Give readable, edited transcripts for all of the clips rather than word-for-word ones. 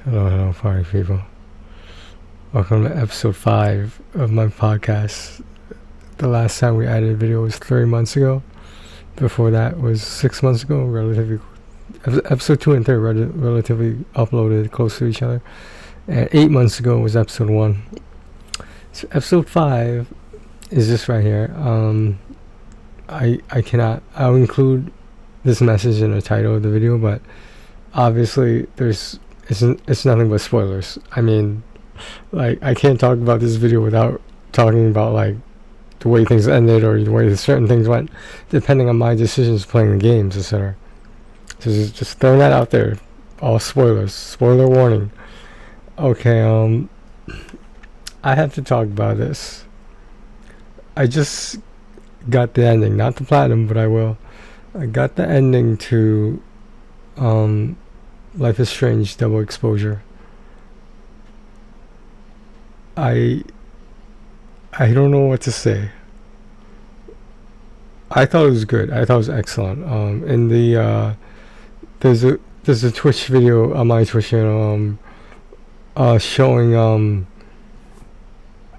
Hello, party people. Welcome to episode 5 of my podcast. The last time we added a video was 3 months ago. Before that was 6 months ago. Relatively, episode 2 and 3 relatively uploaded close to each other. And 8 months ago was episode 1. So episode 5 is this right here. I'll include this message in the title of the video, but obviously it's nothing but spoilers. I mean, like, I can't talk about this video without talking about like the way things ended or the way certain things went, depending on my decisions playing the games, etc. So just throwing that out there. All spoilers. Spoiler warning. Okay, I have to talk about this. I just got the ending, not the platinum, but I will. I got the ending to Life is Strange Double Exposure. I don't know what to say. I thought it was good. I thought it was excellent. In the there's a Twitch video on my Twitch channel showing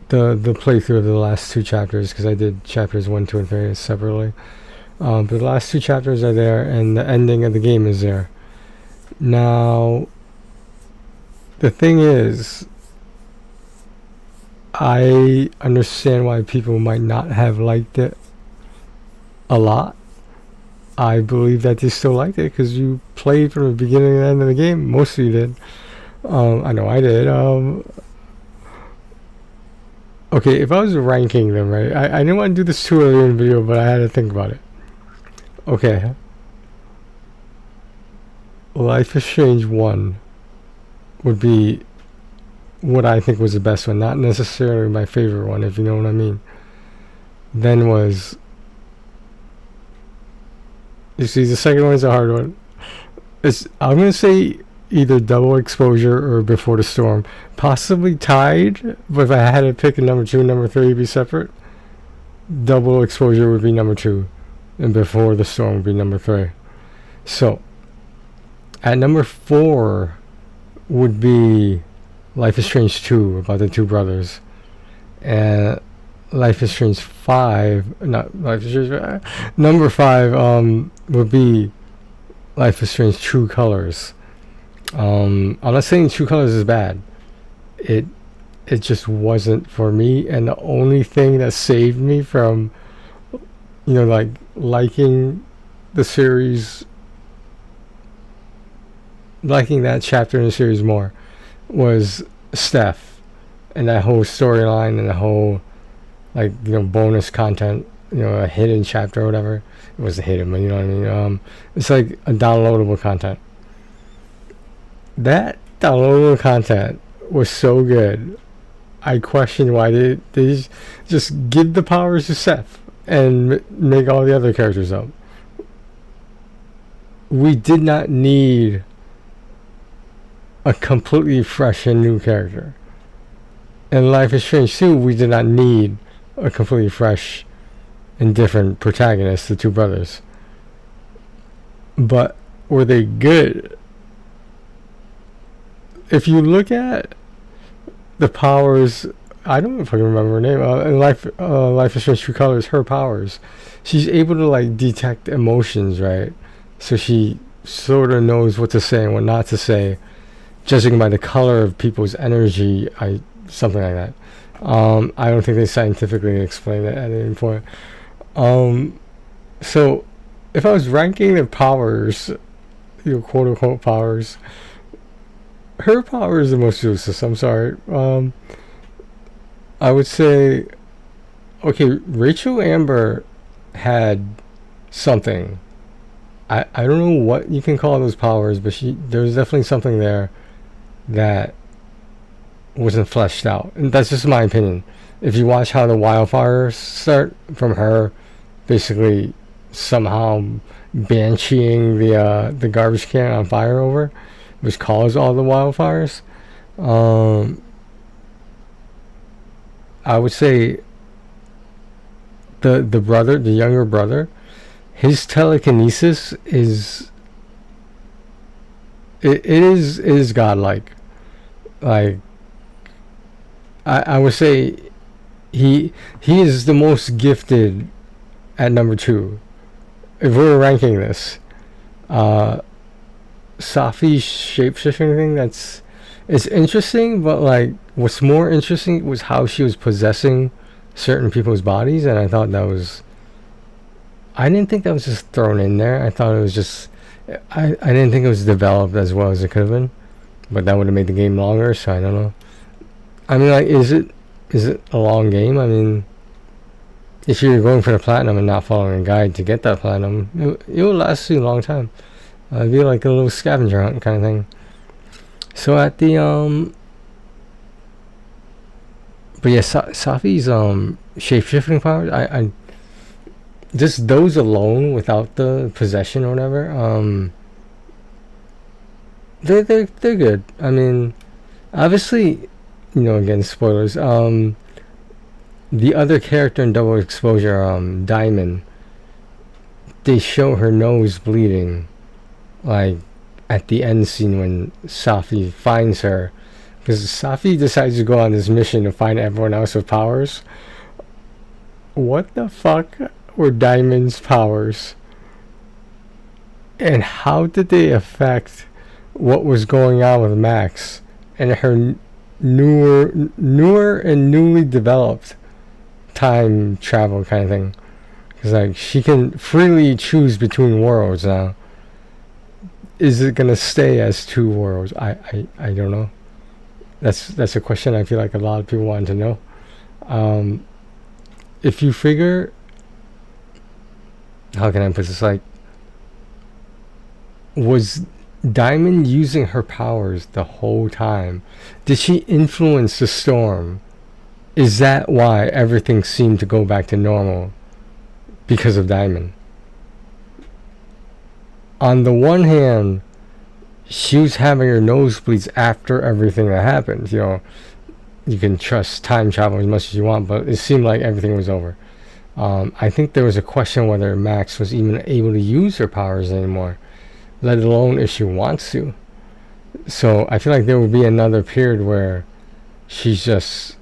the playthrough of the last 2 chapters, because I did chapters 1, 2, and 3 separately. But the last 2 chapters are there, and the ending of the game is there. Now, the thing is, I understand why people might not have liked it a lot. I believe that they still liked it because you played from the beginning to the end of the game. Most of you did. I know I did. Okay, if I was ranking them, right? I didn't want to do this too early in the video, but I had to think about it. Okay. Life is Strange 1 would be what I think was the best one, not necessarily my favorite one, if you know what I mean. Then was, you see, the second one is a hard one. I'm gonna say either Double Exposure or Before the Storm, possibly tied. But if I had to pick a number 2 and number 3 to be separate, Double Exposure would be number 2, and Before the Storm would be number 3. So at number 4 would be Life is Strange 2, about the 2 brothers. And Life is Strange 5, not Life is Strange, number 5 would be Life is Strange True Colors. I'm not saying True Colors is bad. It just wasn't for me, and the only thing that saved me from, like, liking the series, liking that chapter in the series more, was Steph and that whole storyline and the whole, like, bonus content, a hidden chapter or whatever. It wasn't hidden, but you know what I mean. It's like a downloadable content. That downloadable content was so good. I questioned why they just give the powers to Seth and make all the other characters up. We did not need a completely fresh and new character. In Life is Strange 2, we did not need a completely fresh and different protagonist, the 2 brothers. But were they good? If you look at the powers, I don't know if I can remember her name. In Life is Strange True Colors, her powers, she's able to, like, detect emotions, right? So she sort of knows what to say and what not to say, judging by the color of people's energy, something like that. I don't think they scientifically explain that at any point. So if I was ranking the powers, quote unquote powers, her power is the most useless. I'm sorry. I would say, okay, Rachel Amber had something. I don't know what you can call those powers, but there's definitely something there that wasn't fleshed out, and that's just my opinion. If you watch how the wildfires start from her basically somehow bansheeing the garbage can on fire over, which caused all the wildfires, I would say the younger brother, his telekinesis is godlike. Like, I would say he is the most gifted at number 2. If we were ranking this, Safi's shapeshifting thing, it's interesting, but like what's more interesting was how she was possessing certain people's bodies, and I thought that was, I didn't think that was just thrown in there. I thought it was just, I didn't think it was developed as well as it could have been, but that would have made the game longer, so I don't know. I mean, like, is it a long game? I mean, if you're going for the platinum and not following a guide to get that platinum, it will last you a long time. It'd be like a little scavenger hunt kind of thing. So at the but yeah, Safi's shapeshifting powers, I just those alone without the possession or whatever, they're good. I mean, obviously, you know, again, spoilers. The other character in Double Exposure, Diamond, they show her nose bleeding, like at the end scene when Safi finds her, because Safi decides to go on this mission to find everyone else with powers. What the fuck were Diamond's powers? And how did they affect what was going on with Max and her newer and newly developed time travel kind of thing? Because like she can freely choose between worlds now. Is it gonna stay as 2 worlds? I don't know. That's a question I feel like a lot of people want to know. If you figure, how can I put this? Like, was Diamond using her powers the whole time? Did she influence the storm? Is that why everything seemed to go back to normal? Because of Diamond. On the one hand, she was having her nosebleeds after everything that happened. You know, you can trust time travel as much as you want, but it seemed like everything was over. I think there was a question whether Max was even able to use her powers anymore, let alone if she wants to. So I feel like there will be another period where she's just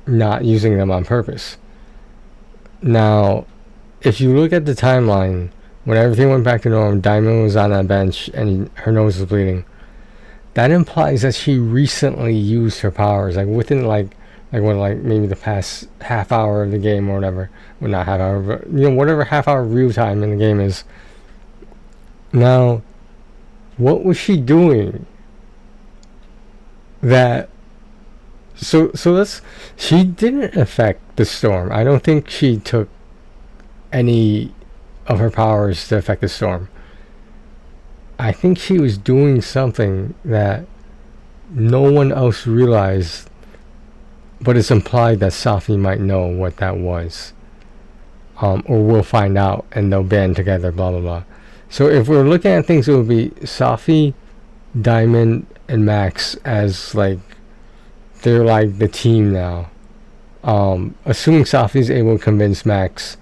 not using them on purpose. Now, if you look at the timeline, when everything went back to normal, Diamond was on that bench and her nose was bleeding. That implies that she recently used her powers, like within like maybe the past half hour of the game or whatever. Well, not half hour, but you know, whatever half hour real time in the game is. Now, what was she doing? That so let's. She didn't affect the storm. I don't think she took any of her powers to affect the storm. I think she was doing something that no one else realized, but it's implied that Safi might know what that was, or we'll find out and they'll band together, blah blah blah. So if we're looking at things, it would be Safi, Diamond, and Max as like they're like the team now. Assuming Safi's able to convince Max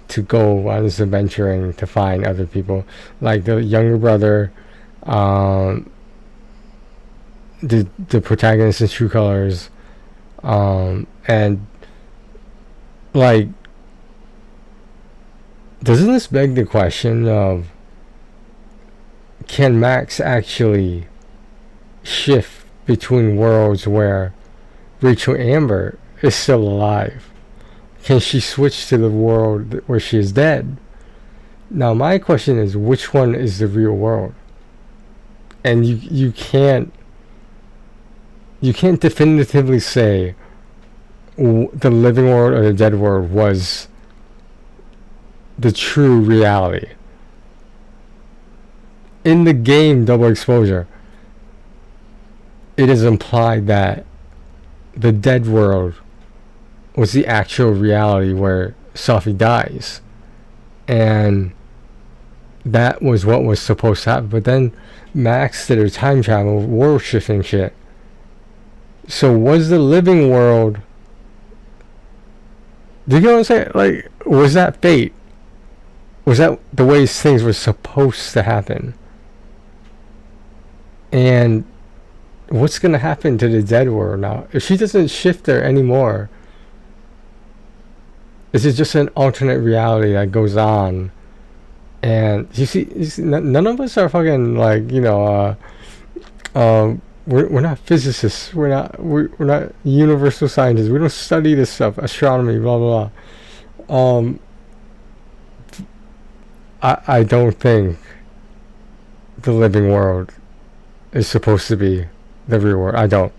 to go on this adventuring to find other people, like the younger brother, the protagonist in True Colors, and like, doesn't this beg the question of, can Max actually shift between worlds where Rachel Amber is still alive? Can she switch to the world where she is dead? Now my question is, which one is the real world? And you can't definitively say the living world or the dead world was the true reality. In the game Double Exposure, it is implied that the dead world was the actual reality where Safi dies, and that was what was supposed to happen. But then Max did her time travel, world shifting shit. So was the living world, do you know what I'm saying? Like, was that fate? Was that the way things were supposed to happen? And what's gonna happen to the dead world now if she doesn't shift there anymore? Is it just an alternate reality that goes on? And you see none of us are fucking like, we're not physicists. We're not universal scientists. We don't study this stuff, astronomy, blah blah blah. I don't think the living world is supposed to be the real world. I don't.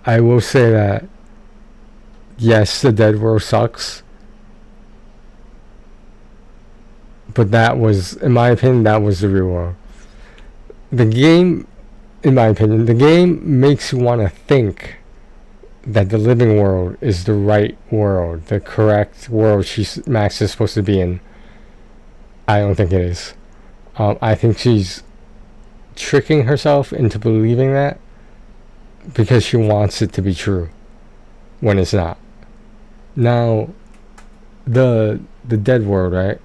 I will say that yes, the dead world sucks, but that was, in my opinion, that was the real world. The game, in my opinion, the game makes you want to think that the living world is the right world, the correct world Max is supposed to be in. I don't think it is. I think she's tricking herself into believing that because she wants it to be true when it's not. Now, the dead world, right?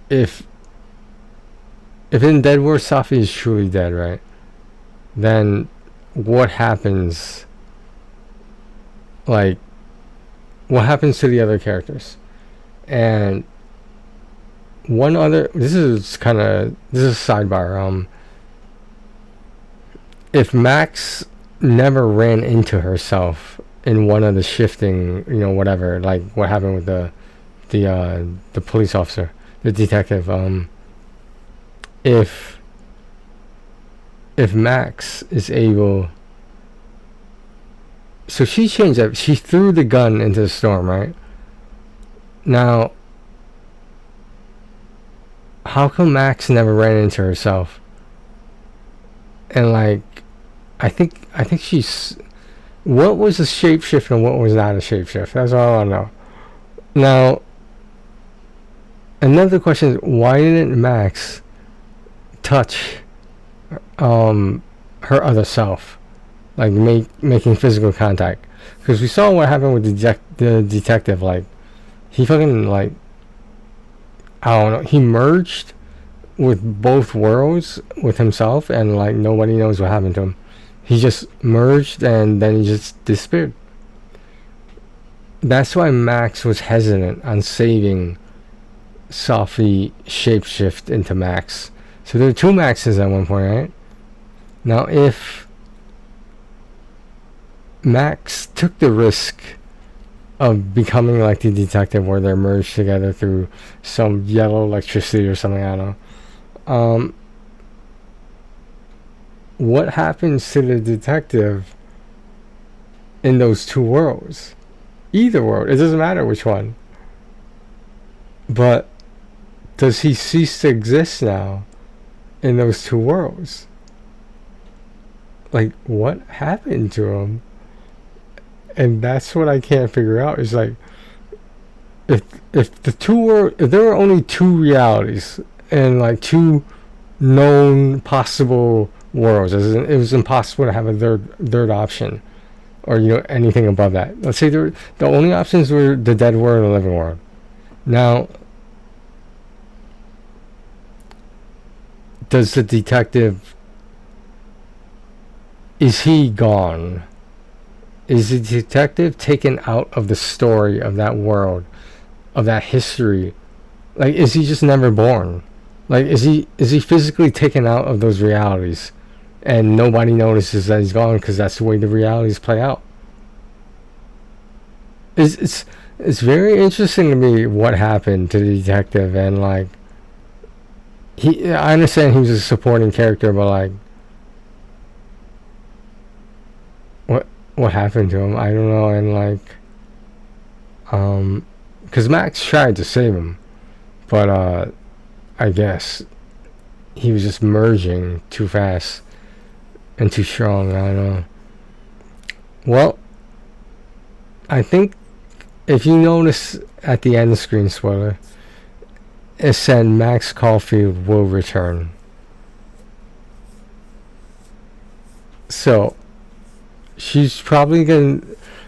If in dead world Safi is truly dead, right? Then what happens? Like, what happens to the other characters? And one other, this is a sidebar. If Max never ran into herself in one of the shifting, whatever, like what happened with the police officer, the detective, if Max is able, so she changed that, she threw the gun into the storm, right? Now, how come Max never ran into herself? And like, I think she's, what was a shapeshift and what was not a shapeshift? That's all I know. Now, another question is, why didn't Max touch her other self, like making physical contact? Because we saw what happened with the detective. Like, he fucking, like, I don't know, he merged with both worlds with himself, and like nobody knows what happened to him. He just merged and then he just disappeared. That's why Max was hesitant on saving Safi shapeshift into Max. So there were two Maxes at one point, right? Now, if Max took the risk of becoming like the detective, where they're merged together through some yellow electricity or something, I don't know. What happens to the detective in those two worlds? Either world, it doesn't matter which one. But does he cease to exist now in those two worlds? Like, what happened to him? And that's what I can't figure out. Is like, if there were only two realities and like two known possible worlds, as in, it was impossible to have a third option, or anything above that. Let's say the only options were the dead world and the living world. Now, does the detective, is he gone? Is the detective taken out of the story of that world, of that history? Like, is he just never born? Like, is he physically taken out of those realities, and nobody notices that he's gone because that's the way the realities play out? It's very interesting to me what happened to the detective, and like, I understand he was a supporting character, but like, what happened to him? I don't know. And like, because Max tried to save him, but I guess he was just merging too fast and too strong. I don't know. Well, I think if you notice at the end screen, spoiler, it said Max Caulfield will return. So she's probably gonna,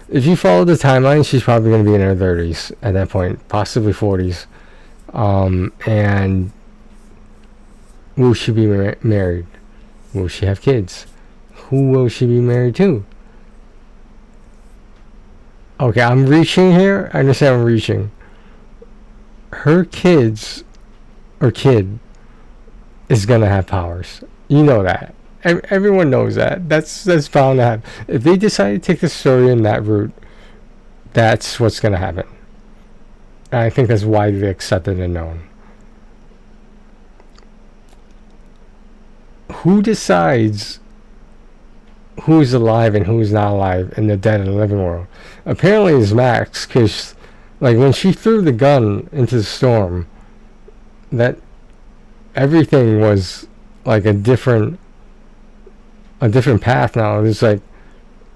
if you follow the timeline, she's probably gonna be in her 30s at that point, possibly 40s. And Will she be married? Will she have kids? Who will she be married to? Okay, I'm reaching here. I understand I'm reaching. Her kids or kid is gonna have powers. You know that. Everyone knows that. That's bound to happen. If they decide to take the story in that route, that's what's gonna happen. And I think that's widely accepted and known. Who decides who's alive and who's not alive in the dead and living world? Apparently it's Max, because like when she threw the gun into the storm, that everything was like a different path now. It's like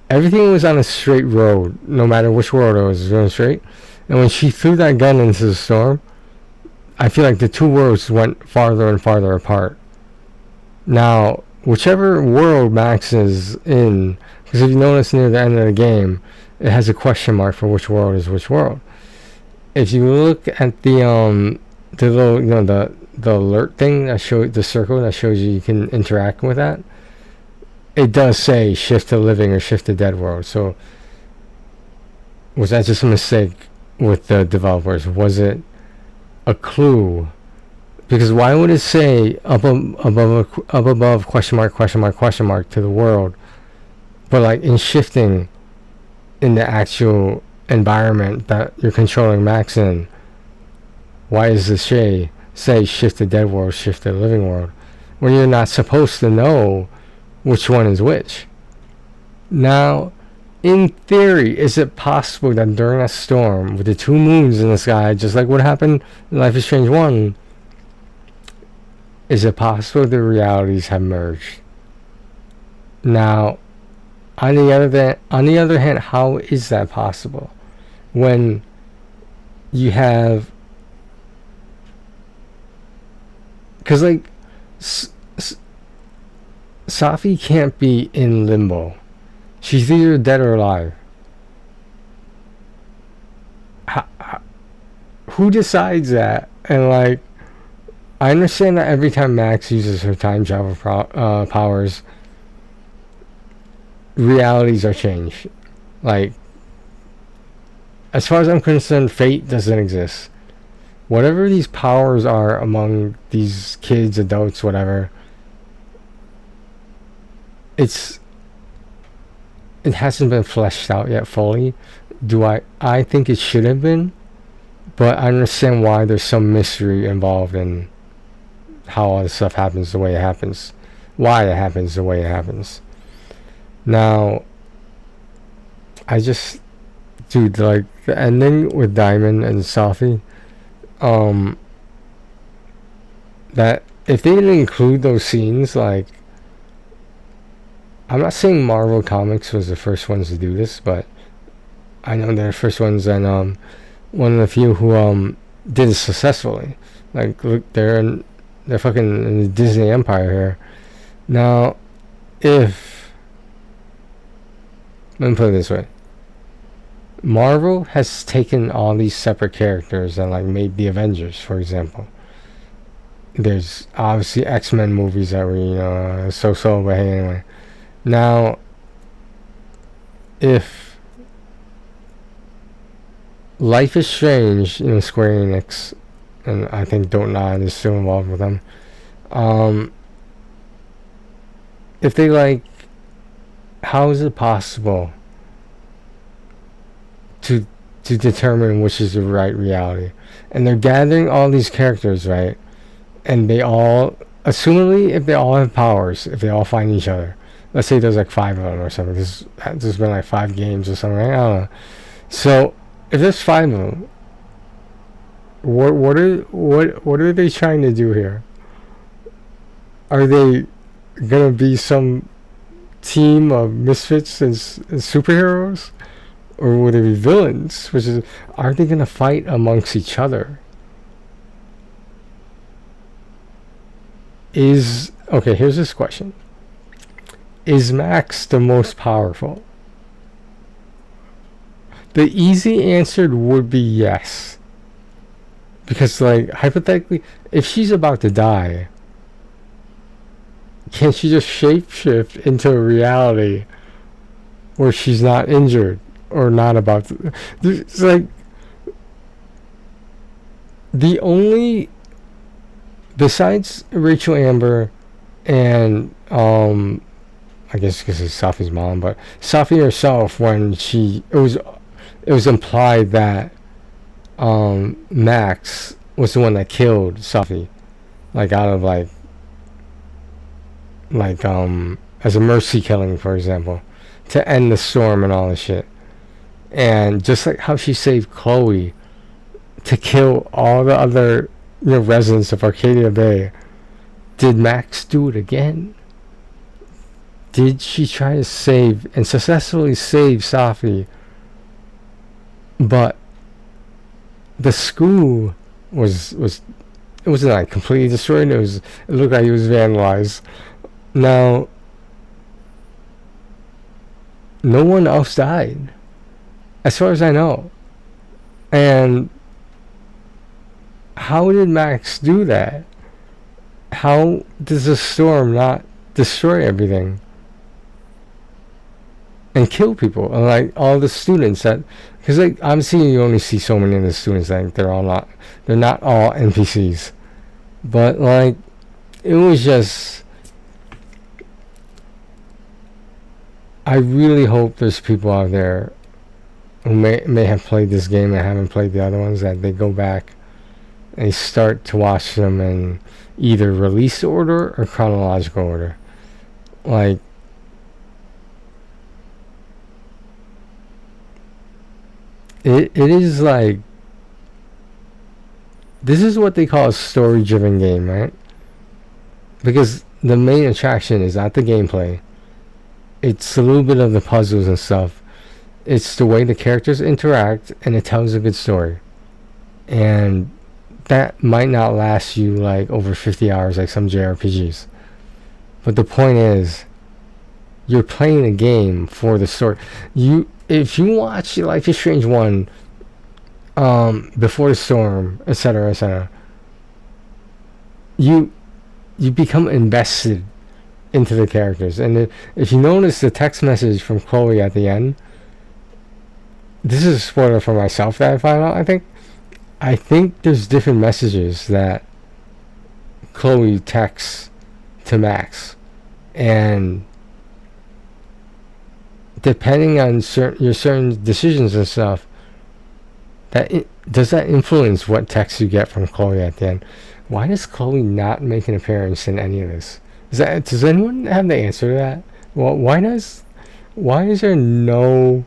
everything was on a straight road, no matter which world it was going straight. And when she threw that gun into the storm, I feel like the two worlds went farther and farther apart. Now, whichever world Max is in, because if you notice near the end of the game, it has a question mark for which world is which world. If you look at the little, the alert thing that shows the circle that shows you can interact with that, it does say shift to living or shift to dead world. So was that just a mistake with the developers? Was it a clue? Because why would it say up above question mark to the world, but like in shifting in the actual environment that you're controlling Max in, why does it say shift to dead world, shift to living world, when you're not supposed to know which one is which? Now, in theory, is it possible that during a storm with the two moons in the sky, just like what happened in Life is Strange 1, is it possible the realities have merged? Now, on the other hand, how is that possible? When you have, because like Safi can't be in limbo. She's either dead or alive. Who decides that? And like, I understand that every time Max uses her time travel powers, realities are changed. Like, as far as I'm concerned, fate doesn't exist. Whatever these powers are among these kids, adults, whatever, it hasn't been fleshed out yet fully. I think it should have been, but I understand why there's some mystery involved in how all this stuff happens the way it happens, why it happens the way it happens. Now, dude, like the ending with Diamond and Safi, that if they didn't include those scenes, like, I'm not saying Marvel Comics was the first ones to do this, but I know they're the first ones, and one of the few who did it successfully. Like, look, they're fucking in the Disney Empire here. Now, let me put it this way. Marvel has taken all these separate characters and like made the Avengers, for example. There's obviously X-Men movies that were, so-so, but hey, anyway. Now, if Life is Strange, Square Enix, and I think Don't Nod is still involved with them. If they like, how is it possible to determine which is the right reality? And they're gathering all these characters, right? And they all, assumingly, if they all have powers, if they all find each other, let's say there's like 5 of them or something. There's been like 5 games or something, right? I don't know. So if there's 5 of them, what are they trying to do here? Are they gonna be some team of misfits and superheroes, or would they be villains? Are they gonna fight amongst each other? Okay, here's this question. Is Max the most powerful? The easy answer would be yes. Because, like, hypothetically, if she's about to die, Can't she just shapeshift into a reality where she's not injured or not about to? It's like the only, besides Rachel Amber and I guess because it's Safi's mom, but Safi herself, when it was implied that Max was the one that killed Safi, like out of like as a mercy killing, for example, to end the storm and all this shit. And just like how she saved Chloe to kill all the other, residents of Arcadia Bay, did Max do it again? Did she try to save and successfully save Safi? But the school was it wasn't like completely destroyed. It looked like it was vandalized. Now, no one else died, as far as I know. And how did Max do that? How does the storm not destroy everything and kill people? And like all the students that, because like obviously you only see so many of the students, like they're not all NPCs, but like it was just, I really hope there's people out there who may have played this game and haven't played the other ones, that they go back and they start to watch them in either release order or chronological order. Like, it is like, this is what they call a story driven game, right? Because the main attraction is not the gameplay, it's a little bit of the puzzles and stuff. It's the way the characters interact, and it tells a good story. And that might not last you like over 50 hours like some JRPGs. But the point is, you're playing a game for the story. If you watch Life is Strange 1, Before the Storm, etc., etc., you become invested into the characters. And if you notice the text message from Chloe at the end, this is a spoiler for myself that I find out, I think there's different messages that Chloe texts to Max, and depending on your certain decisions and stuff, does that influence what text you get from Chloe at the end? Why does Chloe not make an appearance in any of this? Does anyone have the answer to that? Well, why is there no,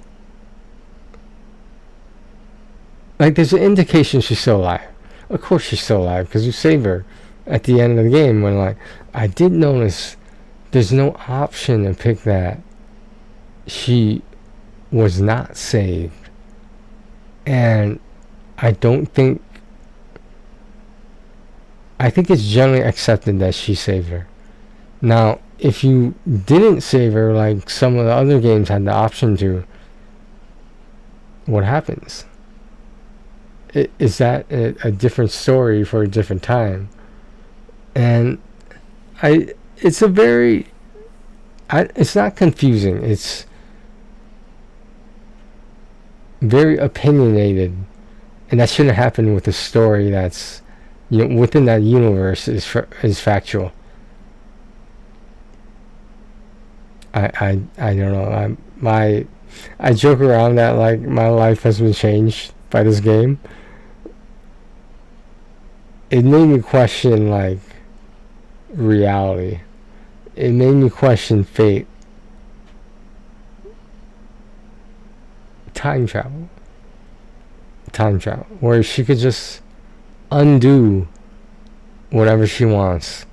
like, there's an indication she's still alive. Of course she's still alive, because you save her at the end of the game, when like, I did notice there's no option to pick that she was not saved. And I think it's generally accepted that she saved her. Now, if you didn't save her, like some of the other games had the option to, what happens? Is that a different story for a different time? And it's not confusing. It's very opinionated, and that shouldn't happen with a story that's, within that universe is factual. I don't know. I joke around that like my life has been changed by this game. It made me question like reality. It made me question fate. Time travel, where she could just undo whatever she wants,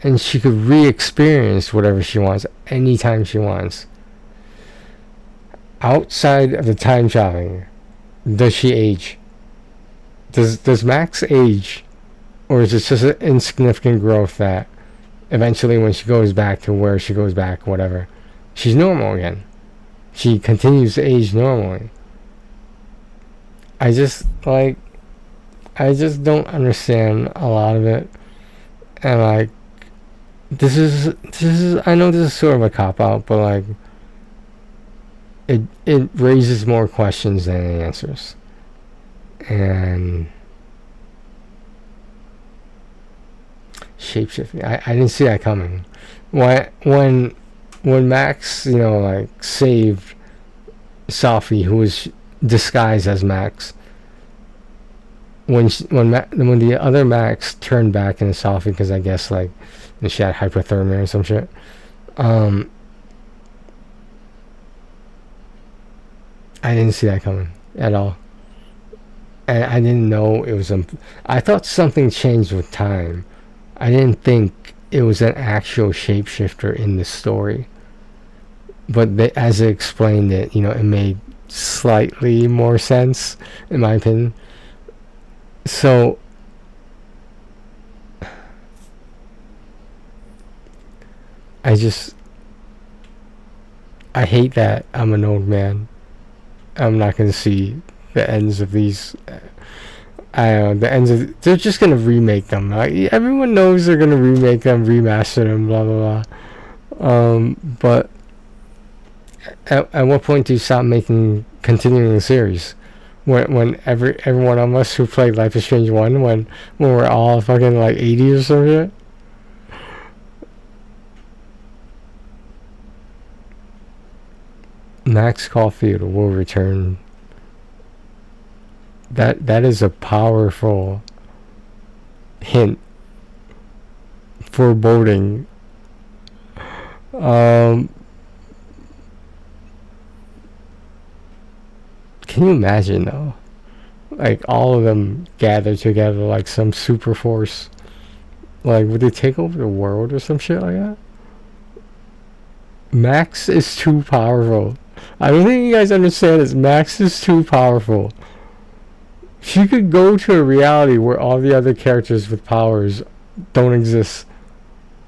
and she could re-experience whatever she wants anytime she wants. Outside of the time traveling, does she age? Does Max age, or is it just an insignificant growth that eventually, when she goes back to where she goes back, whatever, she's normal again? She continues to age normally. I just don't understand a lot of it. And like, this is I know this is sort of a cop out, but like it raises more questions than it answers. And shapeshifting, I didn't see that coming. When Max, like saved Sophie, who was disguised as Max, when the other Max turned back into Sophie, because I guess like she had hypothermia or some shit. I didn't see that coming at all, and I didn't know it was. I thought something changed with time. I didn't think it was an actual shapeshifter in the story. But as it explained it, it made slightly more sense, in my opinion. So, I hate that I'm an old man. I'm not going to see the ends of these. I don't know, the ends of. They're just going to remake them. Like, everyone knows they're going to remake them, remaster them, blah, blah, blah. But at what point do you stop continuing the series? When every one of us who played Life is Strange 1, when we're all fucking like 80 or something. Max Caulfield will return. That is a powerful hint, foreboding. Can you imagine though? Like all of them gathered together like some super force. Like, would they take over the world or some shit like that? Max is too powerful. I don't think you guys understand this. Max is too powerful. She could go to a reality where all the other characters with powers don't exist.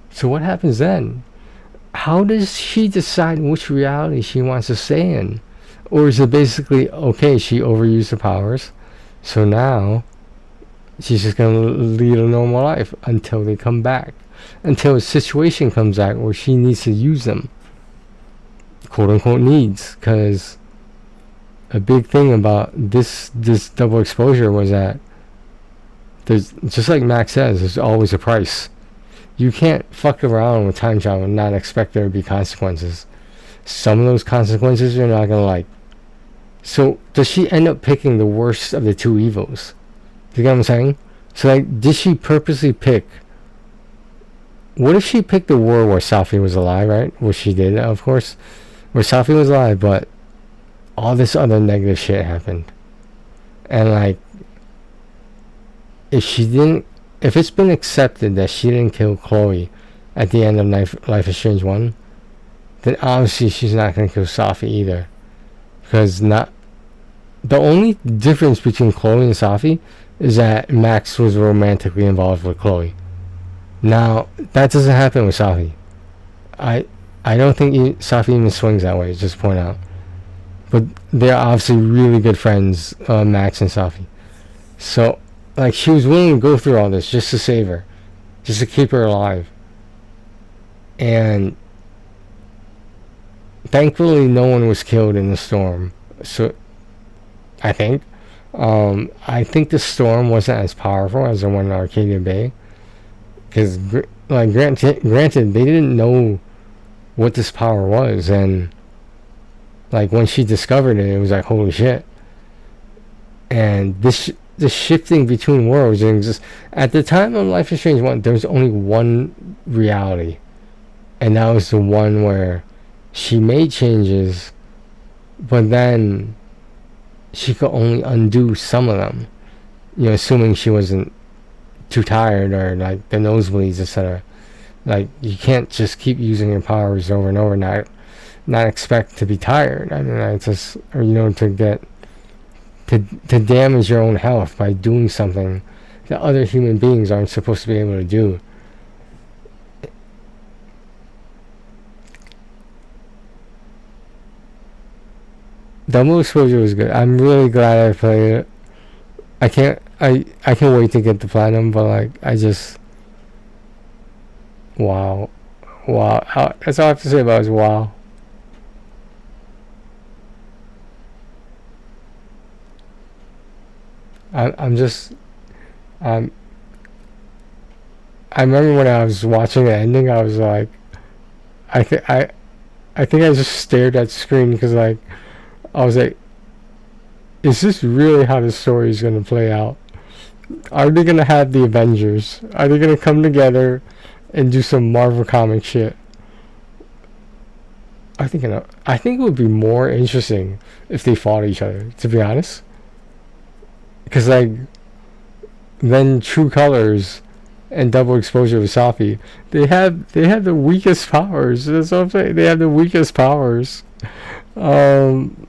So what happens then? How does she decide which reality she wants to stay in? Or is it basically, okay, she overused her powers, so now she's just going to lead a normal life until they come back. Until a situation comes back where she needs to use them. Quote unquote needs. Because a big thing about this double exposure was that there's, just like Max says, there's always a price. You can't fuck around with time travel and not expect there to be consequences. Some of those consequences you're not going to like. So, does she end up picking the worst of the two evils? You get what I'm saying? So, like, did she purposely pick... What if she picked the war where Sophie was alive, right? Which she did, of course. Where Sophie was alive, but all this other negative shit happened. And, like, if it's been accepted that she didn't kill Chloe at the end of Life is Strange 1, then obviously she's not going to kill Sophie either. Because the only difference between Chloe and Sophie is that Max was romantically involved with Chloe. Now, that doesn't happen with Sophie. I don't think Sophie even swings that way, just to point out. But they're obviously really good friends, Max and Sophie. So, like, she was willing to go through all this just to save her. Just to keep her alive. And thankfully, no one was killed in the storm. So, I think. I think the storm wasn't as powerful as the one in Arcadia Bay. Because, like, granted, they didn't know what this power was. And, like, when she discovered it, it was like, holy shit. And the shifting between worlds didn't exist. At the time of Life is Strange 1, there was only one reality. And that was the one where she made changes, but then she could only undo some of them. Assuming she wasn't too tired or like the nosebleeds, etc. Like, you can't just keep using your powers over and over, not expect to be tired. I mean, it's just, or to damage your own health by doing something that other human beings aren't supposed to be able to do. Double Exposure was good. I'm really glad I played it. I can't wait to get the platinum, but like, Wow. Wow. That's all I have to say about it is wow. I'm just um I remember when I was watching the ending, I was like, I think I think I just stared at the screen because like I was like, is this really how the story is gonna play out? Are they gonna have the Avengers? Are they gonna come together and do some Marvel comic shit? I think it would be more interesting if they fought each other. To be honest, because like then True Colors and Double Exposure with Safi, they have the weakest powers. That's what I'm saying. They have the weakest powers. Um,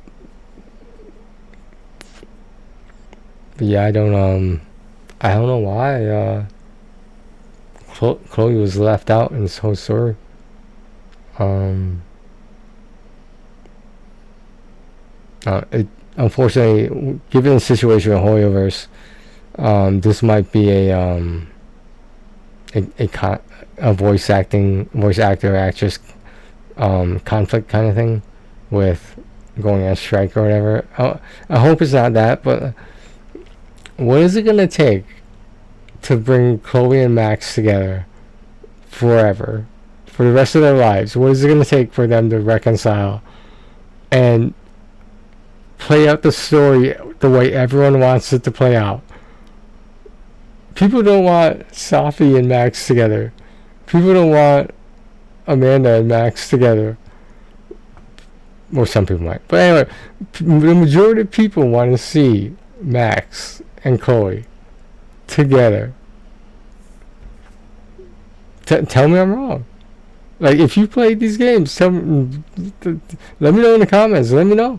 but yeah, I don't know why Chloe was left out in this whole story. Um, it unfortunately, given the situation with Hoyoverse, this might be a voice actor actress conflict kind of thing with going on strike or whatever. I hope it's not that, but what is it gonna take to bring Chloe and Max together forever, for the rest of their lives? What is it gonna take for them to reconcile and play out the story the way everyone wants it to play out? People don't want Safi and Max together. People don't want Amanda and Max together. Or some people might. But anyway, the majority of people want to see Max and Chloe together. Tell me I'm wrong. Like, if you played these games, let me know in the comments. Let me know.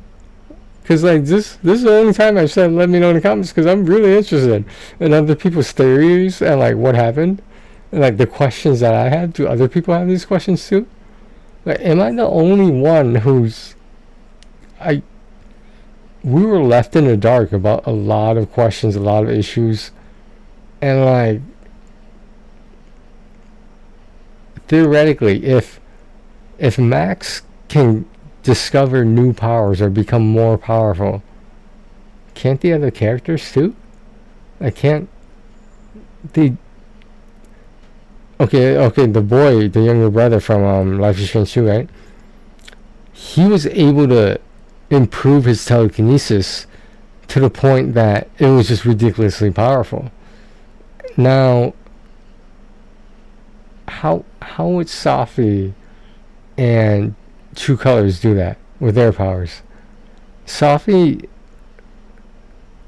Because, like, this is the only time I've said let me know in the comments, because I'm really interested in other people's theories and, like, what happened. And, like, the questions that I have. Do other people have these questions, too? Like, am I the only one who's... We were left in the dark about a lot of questions, a lot of issues. And, like... Theoretically, if Max can discover new powers or become more powerful, can't the other characters too? Like, can't they? Okay, the boy, the younger brother from Life is Strange 2, right? He was able to improve his telekinesis to the point that it was just ridiculously powerful. Now, how would Safi and True Colors do that with their powers? Safi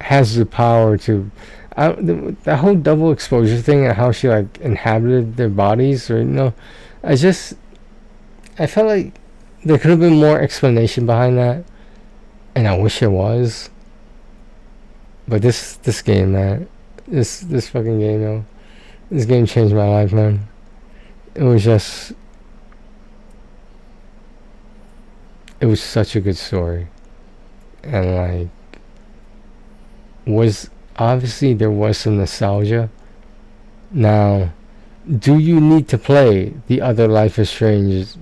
has the power to... the whole double exposure thing and how she, like, inhabited their bodies, or, you know, I felt like there could have been more explanation behind that, and I wish it was. But this game, man, this fucking game, yo, this game changed my life, man. It was just... It was such a good story. And, like... Obviously, there was some nostalgia. Now, do you need to play the other Life is Strange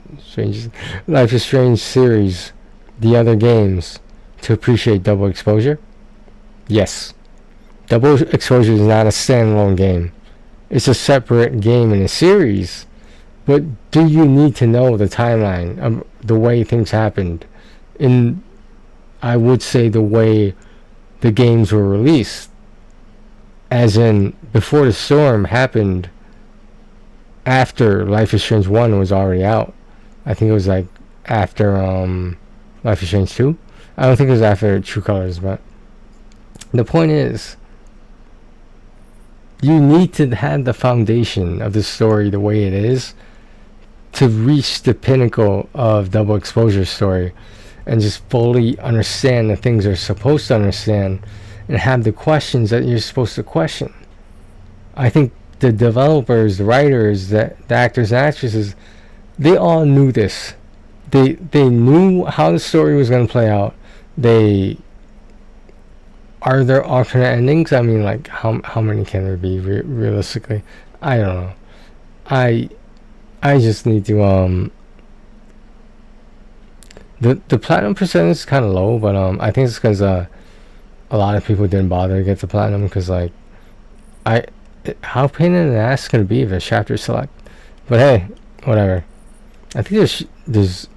series, the other games, to appreciate Double Exposure? Yes. Double Exposure is not a standalone game. It's a separate game in a series. But do you need to know the timeline of the way things happened? I would say the way the games were released. As in, Before the Storm happened after Life is Strange 1 was already out. I think it was like after Life is Strange 2. I don't think it was after True Colors, but the point is, you need to have the foundation of the story the way it is to reach the pinnacle of Double Exposure story and just fully understand the things you're supposed to understand and have the questions that you're supposed to question. I think the developers, the writers, the actors and actresses, they all knew this. They knew how the story was going to play out. Are there alternate endings? I mean, like, how many can there be realistically? I don't know. I just need to the platinum percentage is kind of low, but I think it's because a lot of people didn't bother to get the platinum, because like how pain in the ass can it be if a chapter select? But hey, whatever. I think there's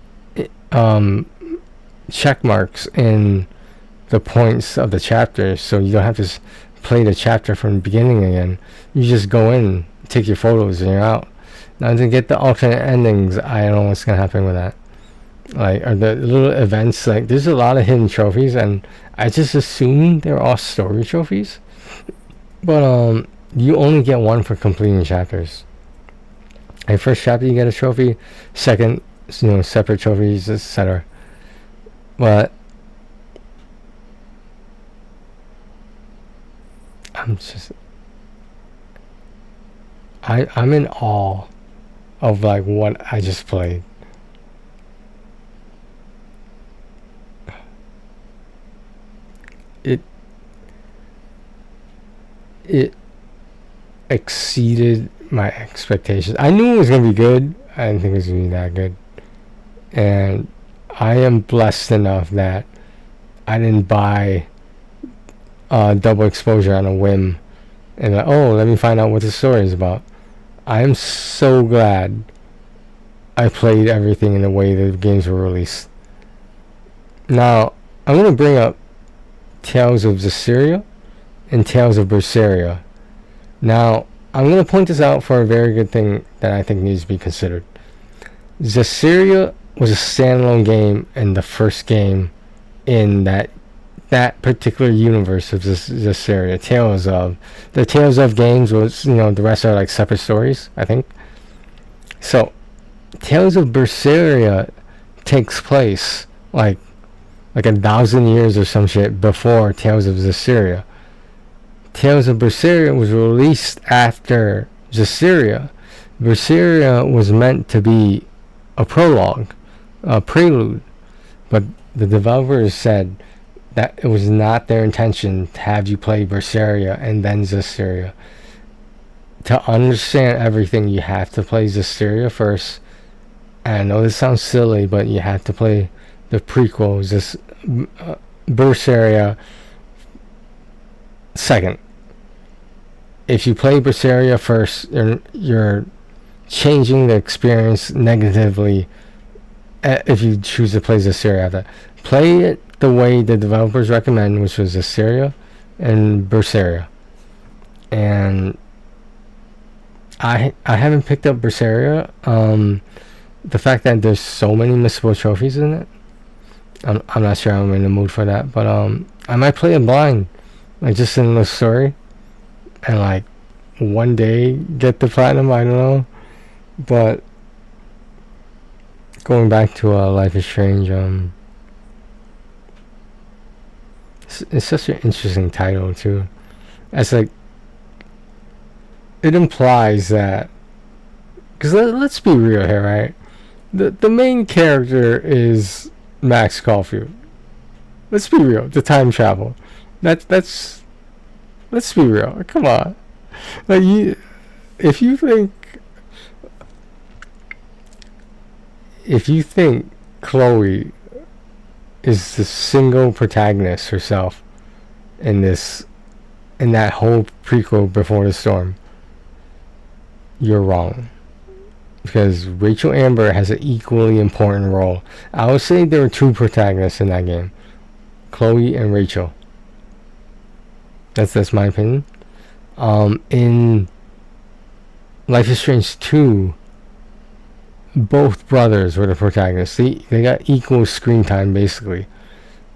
check marks in the points of the chapter, so you don't have to play the chapter from the beginning again. You just go in, take your photos, and you're out. Now to get the alternate endings, I don't know what's gonna happen with that. Like, are the little events, like there's a lot of hidden trophies, and I just assume they're all story trophies. But you only get one for completing chapters. Like, first chapter you get a trophy, second, separate trophies, etc. But I'm in awe of like what I just played. It exceeded my expectations. I knew it was gonna be good. I didn't think it was gonna be that good. And I am blessed enough that I didn't buy double exposure on a whim and like, oh, let me find out what the story is about. I am so glad I played everything in the way the games were released. Now, I'm going to bring up Tales of Zestiria and Tales of Berseria. Now, I'm going to point this out for a very good thing that I think needs to be considered. Zestiria was a standalone game and the first game in that particular universe of Zestiria. Tales of. The Tales of games was, the rest are like separate stories, I think. So, Tales of Berseria takes place like 1,000 years or some shit before Tales of Zestiria. Tales of Berseria was released after Zestiria. Berseria was meant to be a prologue, a prelude, but the developers said that it was not their intention to have you play Berseria and then Zestiria. To understand everything, you have to play Zestiria first. And I know this sounds silly, but you have to play the prequel, Berseria, second. If you play Berseria first, you're changing the experience negatively if you choose to play Zestiria after that. Play it the way the developers recommend, which was Zestiria and Berseria. And I haven't picked up Berseria. The fact that there's so many missable trophies in it, I'm not sure I'm in the mood for that. But I might play it blind, like just in the story, and like one day get the platinum. I don't know. But going back to Life is Strange, it's such an interesting title too. It's like, it implies that, because let's be real here, right? The main character is Max Caulfield. Let's be real. The time travel. Let's be real. Come on. Like, if you think Chloe is the single protagonist herself in that whole prequel Before the Storm, you're wrong. Because Rachel Amber has an equally important role. I would say there were two protagonists in that game, Chloe and Rachel. That's my opinion. In Life is Strange 2, both brothers were the protagonists. They got equal screen time, basically.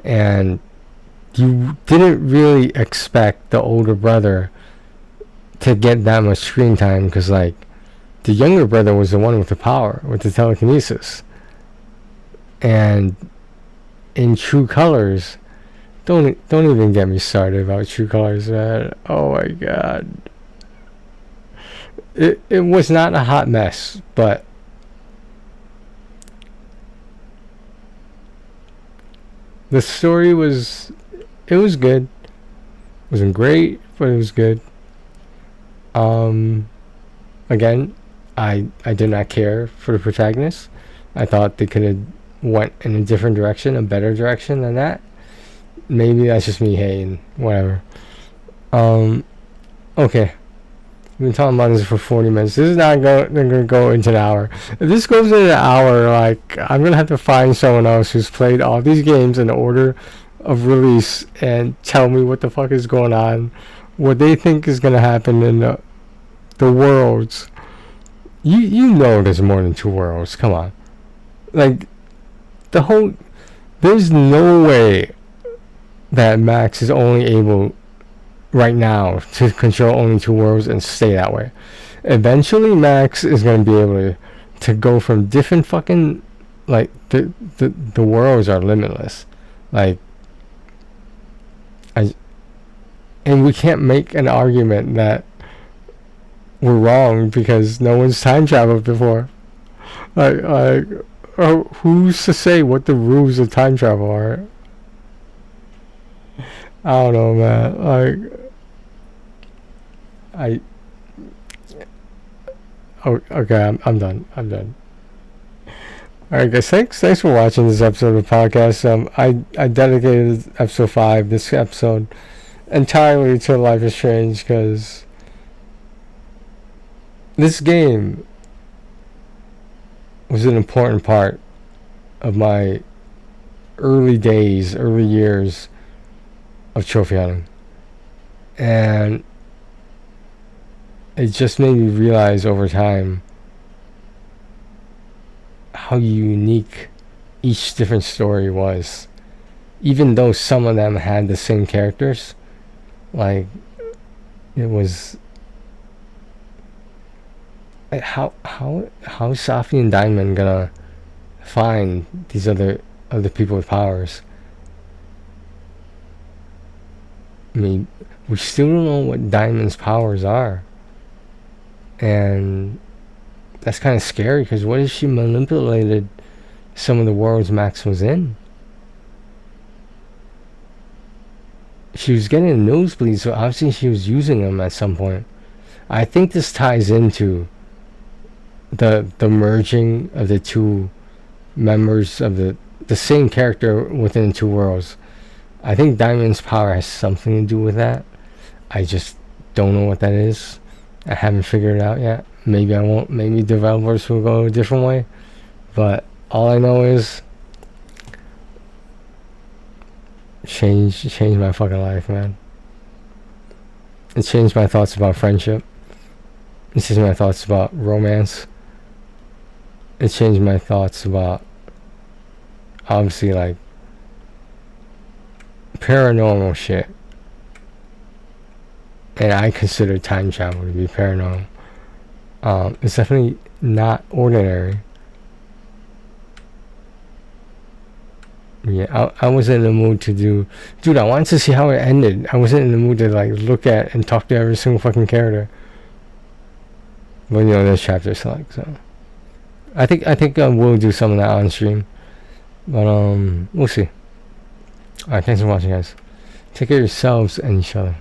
And you didn't really expect the older brother to get that much screen time, because like the younger brother was the one with the power, with the telekinesis. And in True Colors, don't even get me started about True Colors, man. Oh my god. It was not a hot mess, but the story was good. It wasn't great, but it was good. Again, I did not care for the protagonist. I thought they could have went in a different direction, a better direction than that. Maybe that's just me hating, whatever. Okay. We've been talking about this for 40 minutes. This is not going to go into an hour. If this goes into an hour, like, I'm going to have to find someone else who's played all these games in order of release and tell me what the fuck is going on, what they think is going to happen in the worlds. You know there's more than 2 worlds. Come on. Like, there's no way that Max is only able right now to control only 2 worlds and stay that way. Eventually Max is going to be able to go from different fucking, like, the worlds are limitless. Like, and we can't make an argument that we're wrong because no one's time traveled before. Like, who's to say what the rules of time travel are? I don't know, man. Like, okay, I'm done. Alright, guys, thanks for watching this episode of the podcast. I dedicated episode 5, this episode, entirely to Life is Strange, because this game was an important part of my early years of trophy hunting, and it just made me realize over time how unique each different story was, even though some of them had the same characters. Like, it was like, how Safi and Diamond gonna find these other people with powers? I mean, we still don't know what Diamond's powers are, and that's kind of scary, because what if she manipulated some of the worlds Max was in? She was getting a nosebleed, so obviously she was using them at some point. I think this ties into the merging of the 2 members of the same character within 2 worlds. I think Diamond's power has something to do with that. I just don't know what that is. I haven't figured it out yet. Maybe I won't. Maybe developers will go a different way. But all I know is changed my fucking life, man. It changed my thoughts about friendship. It changed my thoughts about romance. It changed my thoughts about, obviously, like, paranormal shit. And I consider time travel to be paranormal. It's definitely not ordinary. Yeah, I wasn't in the mood to do... Dude, I wanted to see how it ended. I wasn't in the mood to, like, look at and talk to every single fucking character. But, you know, there's chapter select, so... I think we'll do some of that on stream. But, we'll see. Alright, thanks for watching, guys. Take care of yourselves and each other.